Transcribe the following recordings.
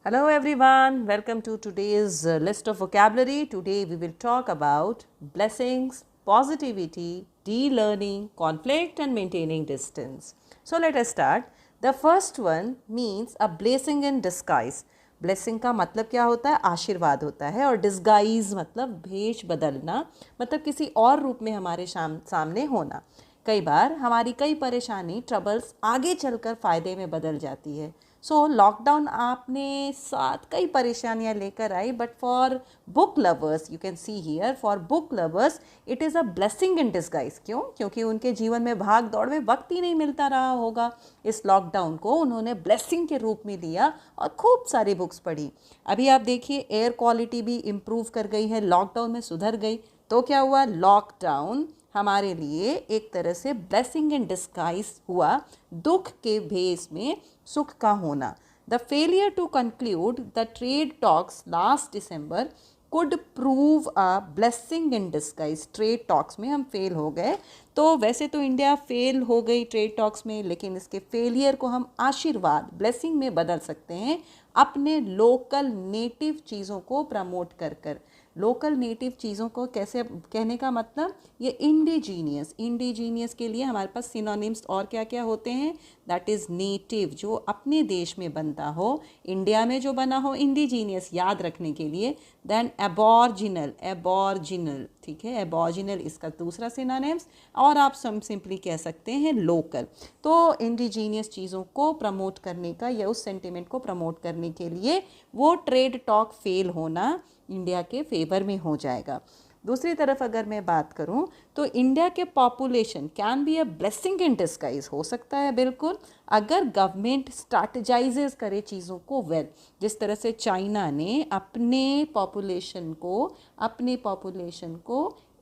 Hello everyone, welcome to today's list of vocabulary. Today we will talk about blessings, positivity, de-learning, conflict and maintaining distance. So let us start. The first one means a blessing in disguise. Blessing का मतलब क्या होता है? आशीर्वाद होता है। और disguise मतलब भेष बदलना, मतलब किसी और रूप में हमारे सामने होना। कई बार हमारी कई परेशानी, ट्रबल्स आगे चलकर फ़ायदे में बदल जाती है। सो लॉकडाउन आपने साथ कई परेशानियां लेकर आई, but for book lovers you can see here, for book lovers it is a blessing in disguise. क्यों? क्योंकि उनके जीवन में भाग दौड़ में वक्त ही नहीं मिलता रहा होगा। इस लॉकडाउन को उन्होंने ब्लेसिंग के रूप में लिया और खूब सारी बुक्स पढ़ी। अभी आप देखिए, एयर क्वालिटी भी इम्प्रूव कर गई है, लॉकडाउन में सुधर गई। तो क्या हुआ? लॉकडाउन हमारे लिए एक तरह से ब्लेसिंग इन डिस्गाइज हुआ, दुख के भेस में सुख का होना। The failure to conclude the trade talks last December could prove a blessing in disguise. Trade talks में हम फेल हो गए। तो वैसे तो इंडिया फेल हो गई ट्रेड टॉक्स में, लेकिन इसके फेलियर को हम आशीर्वाद, ब्लेसिंग में बदल सकते हैं अपने लोकल नेटिव चीज़ों को प्रमोट कर कर। लोकल नेटिव चीज़ों को कैसे कहने का मतलब, ये इंडिजीनियस, इंडिजीनियस के लिए हमारे पास सिनोनिम्स और क्या क्या होते हैं? दैट इज़ नेटिव, जो अपने देश में बनता हो, इंडिया में जो बना हो, इंडिजीनियस याद रखने के लिए। देन एबॉर्जिनल, एबॉर्जिनल, ठीक है, एबॉर्जिनल इसका दूसरा सिनोनिम्स। और आप सिंपली कह सकते हैं लोकल। तो इंडिजीनियस चीज़ों को प्रमोट करने का या उस सेंटिमेंट को प्रमोट करने के लिए वो ट्रेड टॉक फेल होना इंडिया के फेवर में हो जाएगा। दूसरी तरफ अगर मैं बात करूं तो इंडिया के population can be a blessing in disguise, हो सकता है बिल्कुल, अगर गवर्नमेंट स्ट्रैटेजाइजेस करे चीज़ों को वेल। जिस तरह से चाइना ने अपने पॉपुलेशन को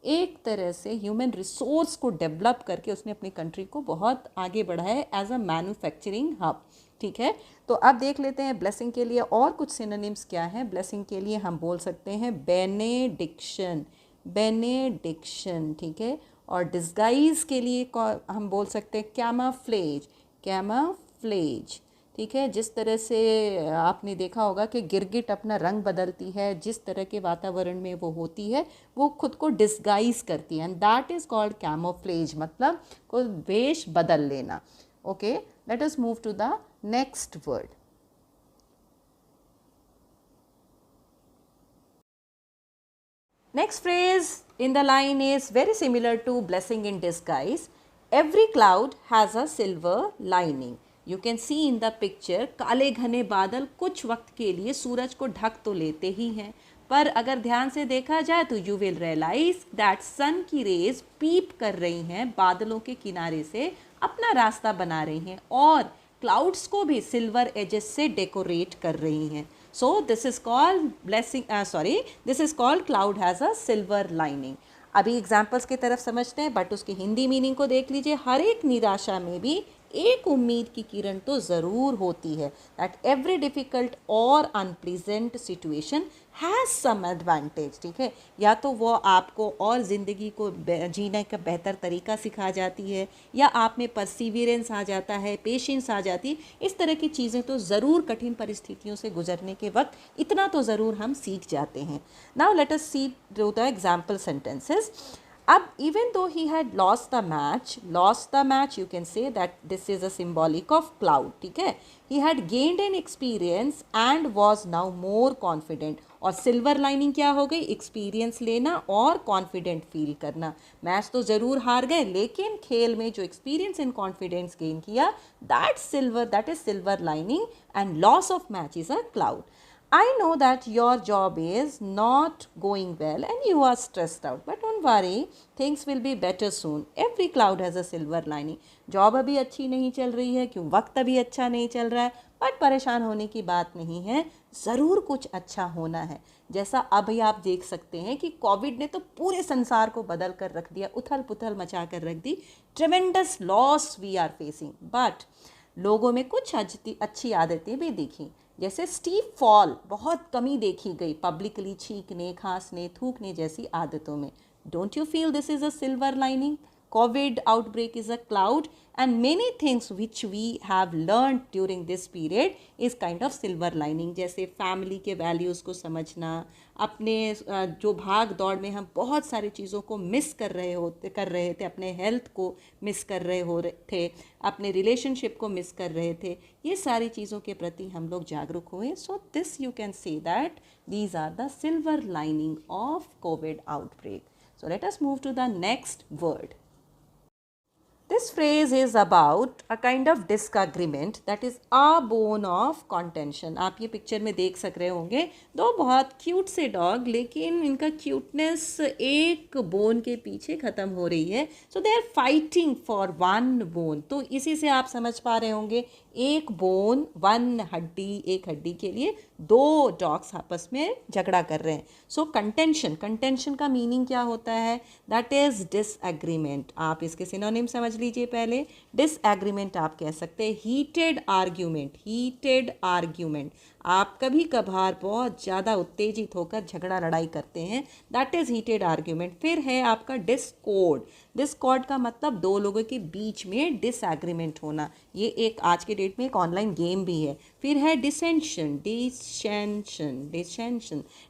एक तरह से ह्यूमन रिसोर्स को डेवलप करके उसने अपनी कंट्री को बहुत आगे बढ़ाया एज अ मैन्युफैक्चरिंग हब। ठीक है, तो अब देख लेते हैं ब्लेसिंग के लिए और कुछ सिनोनिम्स क्या हैं। ब्लेसिंग के लिए हम बोल सकते हैं बेनेडिक्शन, बेनेडिक्शन, ठीक है। और डिस्गाइज के लिए हम बोल सकते हैं कैमाफ्लेज, कैमाफ्लेज, ठीक है। जिस तरह से आपने देखा होगा कि गिरगिट अपना रंग बदलती है, जिस तरह के वातावरण में वो होती है वो खुद को डिस्गाइज करती है, and that is called camouflage, मतलब को वेश बदल लेना। Okay, let us move to the next word. Next phrase in the line is very similar to blessing in disguise. Every cloud has a silver lining. You can see in the picture, काले घने बादल कुछ वक्त के लिए सूरज को ढक तो लेते ही हैं, पर अगर ध्यान से देखा जाए तो यू विल रियलाइज दैट सन की रेज पीप कर रही हैं बादलों के किनारे से, अपना रास्ता बना रही हैं और क्लाउड्स को भी सिल्वर एजेस से डेकोरेट कर रही हैं। So this is called this is called cloud has a silver lining. अभी एग्जाम्पल्स की तरफ समझते हैं, बट उसकी हिंदी मीनिंग को देख लीजिए। हर एक निराशा में भी एक उम्मीद की किरण तो ज़रूर होती है। दैट एवरी डिफ़िकल्ट और unpleasant situation has some advantage, ठीक है। या तो वो आपको और ज़िंदगी को जीने का बेहतर तरीका सिखा जाती है, या आप में परसिवियरेंस आ जाता है, पेशेंस आ जाती है। इस तरह की चीज़ें तो ज़रूर कठिन परिस्थितियों से गुजरने के वक्त इतना तो ज़रूर हम सीख जाते हैं। Now let us see the example sentences. अब even though he had lost the match, you can say that this is a symbolic of cloud, ठीक है। He had gained an experience and was now more confident. और silver lining क्या हो गई? Experience लेना और confident feel करना। Match तो ज़रूर हार गए, लेकिन खेल में जो एक्सपीरियंस एंड कॉन्फिडेंस गेन किया, that is silver lining, and loss of match is a cloud. I know that your job is not going well and you are stressed out, but don't worry, things will be better soon. Every cloud has a silver lining. Job अभी अच्छी नहीं चल रही है, क्यों? वक्त अभी अच्छा नहीं चल रहा है, बट परेशान होने की बात नहीं है, ज़रूर कुछ अच्छा होना है। जैसा अभी आप देख सकते हैं कि कोविड ने तो पूरे संसार को बदल कर रख दिया, उथल पुथल मचा कर रख दी। Tremendous loss we are facing, but लोगों में कुछ अच्छी आदतें भी दिखी। जैसे स्टीप फॉल, बहुत कमी देखी गई पब्लिकली छींकने, खांसने, थूकने जैसी आदतों में। Don't you feel this is a silver lining? COVID outbreak is a cloud, and many things which we have learned during this period is kind of silver lining. जैसे फैमिली के वैल्यूज़ को समझना, अपने जो भाग दौड़ में हम बहुत सारी चीज़ों को मिस कर रहे थे, अपने हेल्थ को मिस कर रहे थे, अपने रिलेशनशिप को मिस कर रहे थे, ये सारी चीज़ों के प्रति हम लोग जागरूक हुए. So this you can say that these are the silver lining of COVID outbreak. So let us move to the next word. This phrase is about a kind of disagreement, that is a bone of contention. आप ये picture में देख सक रहे होंगे दो बहुत cute से डॉग, लेकिन इनका क्यूटनेस एक बोन के पीछे ख़त्म हो रही है. So they are fighting for one bone. तो इसी से आप समझ पा रहे होंगे एक बोन, वन हड्डी, एक हड्डी के लिए दो डॉग्स आपस में झगड़ा कर रहे हैं. सो कंटेंशन का मीनिंग क्या होता है? That is disagreement. आप इसके सिनोनिम समझ लीजिए. पहले डिसएग्रीमेंट आप कह सकते हैं हीटेड आर्ग्यूमेंट. आप कभी कभार बहुत ज़्यादा उत्तेजित होकर झगड़ा लड़ाई करते हैं, दैट इज़ हीटेड आर्ग्यूमेंट. फिर है आपका डिस्कॉर्ड का मतलब दो लोगों के बीच में डिसएग्रीमेंट होना. ये एक आज के डेट में एक ऑनलाइन गेम भी है. फिर है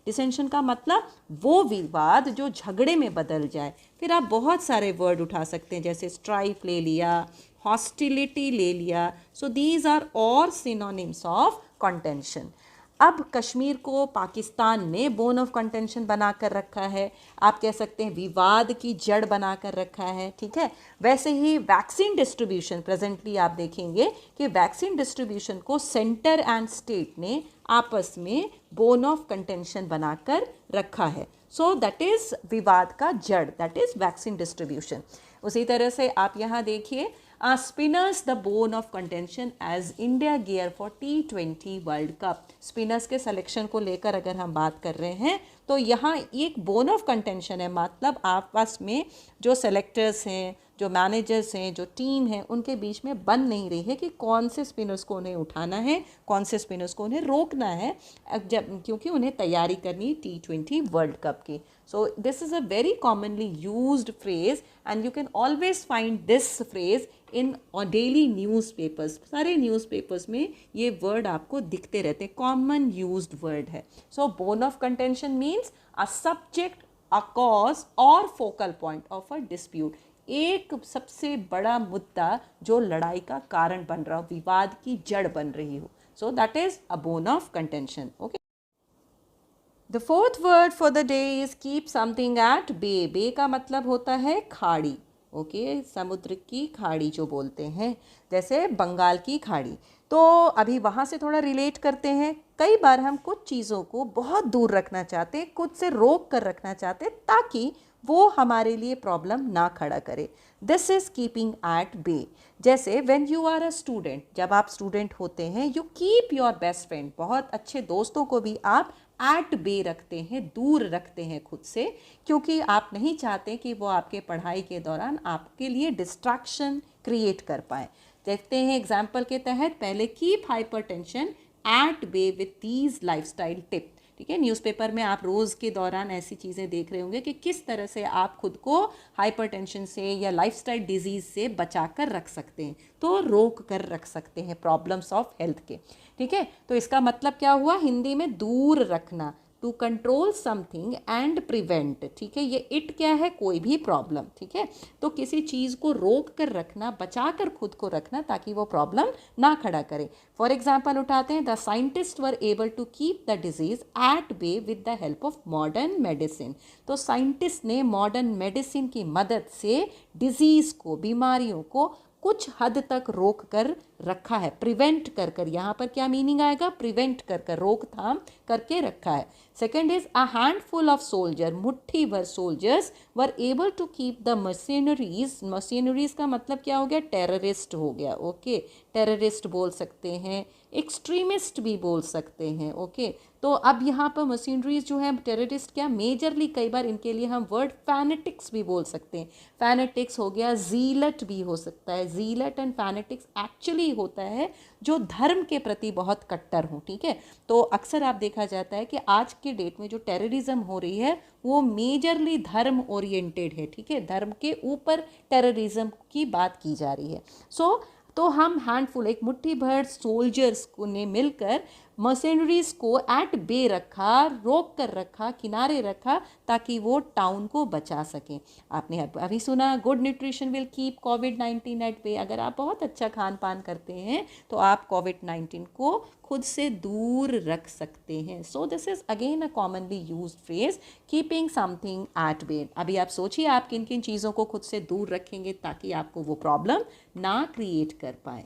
डिसेंशन का मतलब वो विवाद जो झगड़े में बदल जाए. फिर आप बहुत सारे वर्ड उठा सकते हैं, जैसे स्ट्राइफ ले लिया, हॉस्टिलिटी ले लिया. So these are all synonyms of contention. अब कश्मीर को पाकिस्तान ने बोन ऑफ कंटेंशन बना कर रखा है, आप कह सकते हैं विवाद की जड़ बना कर रखा है. ठीक है, वैसे ही वैक्सीन डिस्ट्रीब्यूशन, प्रेजेंटली आप देखेंगे कि वैक्सीन डिस्ट्रीब्यूशन को सेंटर एंड स्टेट ने आपस में बोन ऑफ कंटेंशन बनाकर रखा है. सो दैट इज़ विवाद का जड़, दैट इज़ वैक्सीन डिस्ट्रीब्यूशन. उसी तरह से आप यहाँ देखिए spinners the bone of contention as India gear for T20 world cup. Spinners के सिलेक्शन को लेकर अगर हम बात कर रहे हैं तो यहाँ एक बोन ऑफ कंटेंशन है, मतलब आपस में जो सेलेक्टर्स हैं, जो मैनेजर्स हैं, जो टीम है, उनके बीच में बन नहीं रही है कि कौन से स्पिनर्स को उन्हें उठाना है, कौन से स्पिनर्स को उन्हें रोकना है, जब क्योंकि उन्हें तैयारी करनी T20 वर्ल्ड कप की. सो this is a very commonly used phrase and you can always find this phrase in daily newspapers. सारे न्यूज़पेपर्स में ये वर्ड आपको दिखते रहते हैं, कॉमन यूज्ड वर्ड है. So bone of contention means a subject, a cause और focal point of a dispute. एक सबसे बड़ा मुद्दा जो लड़ाई का कारण बन रहा हो, विवाद की जड़ बन रही हो. So that is a bone of contention. Okay, the fourth word for the day is keep something at bay. Bay का मतलब होता है खाड़ी. ओके, समुद्र की खाड़ी जो बोलते हैं, जैसे बंगाल की खाड़ी. तो अभी वहाँ से थोड़ा रिलेट करते हैं. कई बार हम कुछ चीज़ों को बहुत दूर रखना चाहते हैं, खुद से रोक कर रखना चाहते हैं ताकि वो हमारे लिए प्रॉब्लम ना खड़ा करे. This is keeping at bay. जैसे when you are a student, जब आप स्टूडेंट होते हैं, you keep your best friend, बहुत अच्छे दोस्तों को भी आप एट बे रखते हैं, दूर रखते हैं खुद से, क्योंकि आप नहीं चाहते कि वो आपके पढ़ाई के दौरान आपके लिए डिस्ट्रैक्शन क्रिएट कर पाए. देखते हैं एग्जाम्पल के तहत. पहले keep hypertension at bay with these lifestyle tip. ठीक है, न्यूज़पेपर में आप रोज़ के दौरान ऐसी चीज़ें देख रहे होंगे कि किस तरह से आप खुद को हाइपरटेंशन से या लाइफस्टाइल डिजीज़ से बचा कर रख सकते हैं, तो रोक कर रख सकते हैं प्रॉब्लम्स ऑफ हेल्थ के. ठीक है, तो इसका मतलब क्या हुआ हिंदी में? दूर रखना, to control something and prevent. ठीक है, ये इट क्या है? कोई भी प्रॉब्लम. ठीक है, तो किसी चीज़ को रोक कर रखना, बचा कर खुद को रखना ताकि वो प्रॉब्लम ना खड़ा करे. फॉर एग्जाम्पल उठाते हैं, the scientist were able to keep the disease at bay with the help of modern medicine. तो साइंटिस्ट ने मॉडर्न मेडिसिन की मदद से डिजीज़ को, बीमारियों को कुछ हद तक रोक कर रखा है. प्रिवेंट कर कर, यहाँ पर क्या मीनिंग आएगा? प्रिवेंट कर कर, रोकथाम करके रखा है. Second is a handful of soldier, मुट्ठी भर soldiers were able to keep the machineries. Machineries का मतलब क्या हो गया? टेररिस्ट हो गया. ओके, टेररिस्ट बोल सकते हैं, एक्सट्रीमिस्ट भी बोल सकते हैं. ओके, तो अब यहाँ पर मशीनरीज जो है, टेररिस्ट क्या, मेजरली कई बार इनके लिए हम वर्ड फैनेटिक्स भी बोल सकते हैं. फैनेटिक्स हो गया, जीलट भी हो सकता है. जीलट एंड फैनेटिक्स एक्चुअली ही होता है जो धर्म के प्रति बहुत कट्टर हों, ठीक है। तो अक्सर आप देखा जाता है कि आज के डेट में जो टेररिज्म हो रही है वो मेजरली धर्म ओरिएंटेड है, ठीक है, धर्म के ऊपर टेररिज्म की बात की जा रही है। तो हम हैंडफुल, एक मुट्ठी भर सोल्जर्स को ने मिलकर मर्सेनरीज को एट बे रखा, रोक कर रखा, किनारे रखा, ताकि वो टाउन को बचा सकें। आपने अभी सुना गुड न्यूट्रिशन विल कीप कोविड-19 एट बे। अगर आप बहुत अच्छा खान पान करते हैं तो आप कोविड-19 को खुद से दूर रख सकते हैं। So this is again a commonly used phrase, keeping something at bay. अभी आप सोचिए आप किन किन चीज़ों को खुद से दूर रखेंगे ताकि आपको वो प्रॉब्लम ना क्रिएट कर पाए।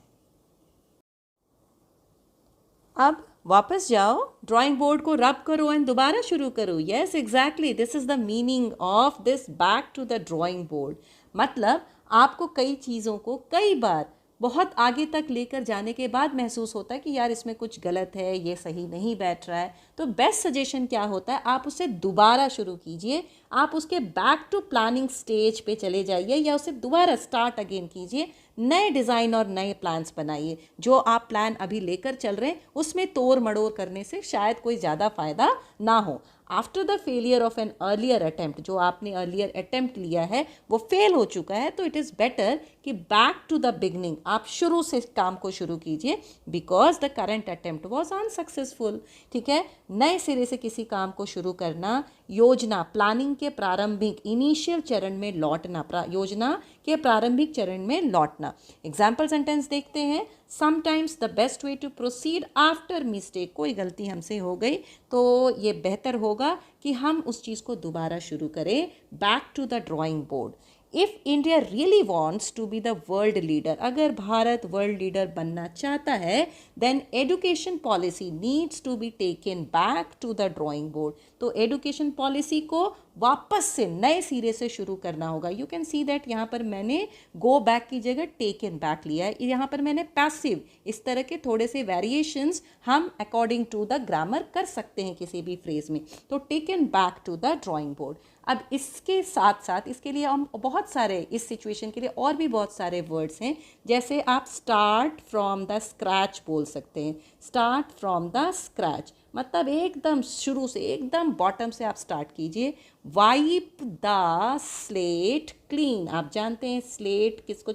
अब वापस जाओ, ड्राइंग बोर्ड को रब करो एंड दोबारा शुरू करो। Yes exactly, this is the meaning of this back to the drawing board. मतलब आपको कई चीज़ों को कई बार बहुत आगे तक लेकर जाने के बाद महसूस होता है कि यार इसमें कुछ गलत है, ये सही नहीं बैठ रहा है। तो बेस्ट सजेशन क्या होता है, आप उसे दोबारा शुरू कीजिए, आप उसके बैक टू प्लानिंग स्टेज पे चले जाइए या उसे दोबारा स्टार्ट अगेन कीजिए, नए डिज़ाइन और नए प्लान्स बनाइए। जो आप प्लान अभी लेकर चल रहे हैं उसमें तोड़ मड़ोड़ करने से शायद कोई ज़्यादा फ़ायदा ना हो। After the failure of an earlier attempt, जो आपने अर्लियर अटैम्प्ट लिया है वो फेल हो चुका है, तो इट इज़ बेटर कि बैक टू द बिगनिंग, आप शुरू से काम को शुरू कीजिए, because the current attempt was unsuccessful, ठीक है। नए सिरे से किसी काम को शुरू करना, योजना प्लानिंग के प्रारंभिक इनिशियल चरण में लौटना, योजना के प्रारंभिक चरण में लौटना। एग्जाम्पल सेंटेंस देखते हैं। Sometimes the best way to proceed after mistake, कोई गलती हमसे हो गई तो ये बेहतर होगा कि हम उस चीज़ को दोबारा शुरू करें, back to the drawing board. If India really wants to be the world leader, अगर भारत वर्ल्ड लीडर बनना चाहता है, then education policy needs to be taken back to the drawing board. तो एडुकेशन पॉलिसी को वापस से नए सिरे से शुरू करना होगा। यू कैन सी दैट यहाँ पर मैंने गो बैक की जगह टेकन बैक लिया है, यहाँ पर मैंने पैसिव, इस तरह के थोड़े से वेरिएशंस हम अकॉर्डिंग टू द ग्रामर कर सकते हैं किसी भी फ्रेज में। तो taken back to the drawing board. अब इसके साथ साथ इसके लिए हम बहुत सारे, इस सिचुएशन के लिए और भी बहुत सारे वर्ड्स हैं, जैसे आप स्टार्ट फ्रॉम द स्क्रैच बोल सकते हैं। स्टार्ट फ्रॉम द स्क्रैच मतलब एकदम शुरू से, एकदम बॉटम से आप स्टार्ट कीजिए। वाइप द स्लेट क्लीन, आप जानते हैं स्लेट किसको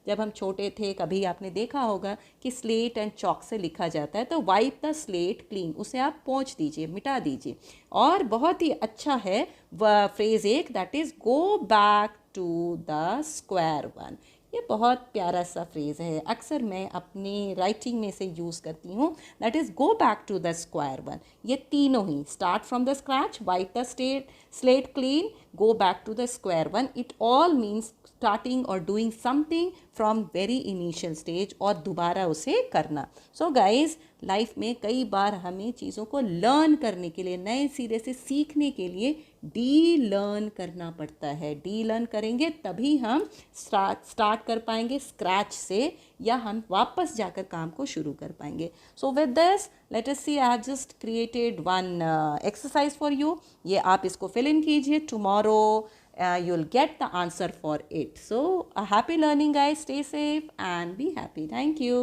जब हम छोटे थे कभी आपने देखा होगा कि स्लेट एंड चॉक से लिखा जाता है, तो वाइप द स्लेट क्लीन, उसे आप पोंछ दीजिए, मिटा दीजिए। और बहुत ही अच्छा है वह फ्रेज एक, that is go back to the square one. ये बहुत प्यारा सा फ्रेज है, अक्सर मैं अपनी राइटिंग में से यूज़ करती हूँ, that is go back to the square one. ये तीनों ही, start from the scratch, wipe the slate clean, go back to the square one, it all means starting और doing something from very initial stage और दोबारा उसे करना। So guys, life में कई बार हमें चीज़ों को लर्न करने के लिए, नए सिरे से सीखने के लिए डी लर्न करना पड़ता है। डी लर्न करेंगे तभी हम स्टार्ट कर पाएंगे स्क्रैच से, या हम वापस जाकर काम को शुरू कर पाएंगे। So with this let us see, I have just created one exercise for you. ये आप इसको फिल इन कीजिए, tomorrow you'll get the answer for it. So a happy learning guys, stay safe and be happy. Thank you.